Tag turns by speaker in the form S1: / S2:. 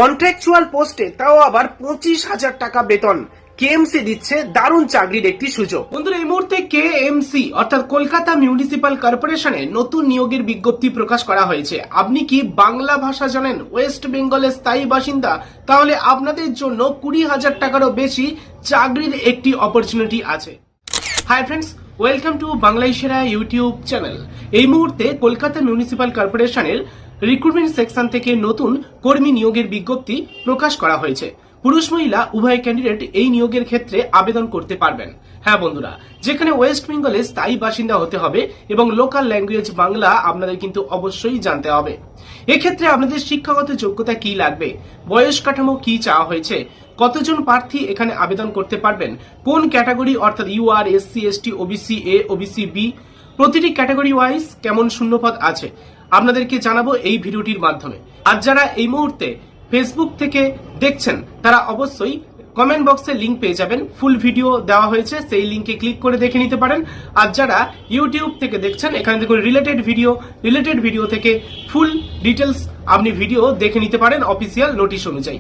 S1: Contractual পোস্টে তাও আবার 25,000 টাকা বেতন। কেএমসি দিচ্ছে দারুণ চাকরির একটি সুযোগ। বন্ধুরা, এই মুহূর্তে কেএমসি অর্থাৎ কলকাতা মিউনিসিপাল কর্পোরেশনে নতুন নিয়োগের বিজ্ঞপ্তি প্রকাশ করা হয়েছে। আপনি কি বাংলা ভাষা জানেন, ওয়েস্ট বেঙ্গলের স্থায়ী বাসিন্দা, তাহলে আপনাদের জন্য 20,000 টাকারও বেশি চাকরির একটি অপরচুনিটি আছে। Hi friends, welcome to Bangla সেরা ইউটিউব চ্যানেল। এই মুহূর্তে কলকাতা মিউনিসিপাল কর্পোরেশনের রিক্রুটমেন্ট সেকশন থেকে নতুন কর্মী নিয়োগের বিজ্ঞপ্তি প্রকাশ করা হয়েছে। পুরুষ মহিলা উভয় ক্যান্ডিডেট এই নিয়োগের ক্ষেত্রে আবেদন করতে পারবেন। হ্যাঁ বন্ধুরা, যেখানে ওয়েস্ট বেঙ্গলের স্থায়ী বাসিন্দা হতে হবে এবং লোকাল ল্যাঙ্গুয়েজ বাংলা আপনাদের কিন্তু অবশ্যই জানতে হবে। এক্ষেত্রে আপনাদের শিক্ষাগত যোগ্যতা কি লাগবে, বয়স কাঠামো কি চাওয়া হয়েছে, কতজন প্রার্থী এখানে আবেদন করতে পারবেন, কোন ক্যাটাগরি অর্থাৎ UR, SC, ST, OBC A, OBC B, প্রতিটি ক্যাটাগরি ওয়াইজ কেমন শূন্যপদ আছে আপনাদেরকে জানাবো এই ভিডিওটির মাধ্যমে। আর যারা এই মুহূর্তে ফেসবুক থেকে দেখছেন তারা অবশ্যই কমেন্ট বক্সে লিংক পেয়ে যাবেন, ফুল ভিডিও দেওয়া হয়েছে, সেই লিংকে ক্লিক করে দেখে নিতে পারেন। আর যারা ইউটিউব থেকে দেখছেন এখানে দেখুন রিলেটেড ভিডিও থেকে ফুল ডিটেলস আপনি ভিডিও দেখে নিতে পারেন অফিসিয়াল নোটিশ অনুযায়ী।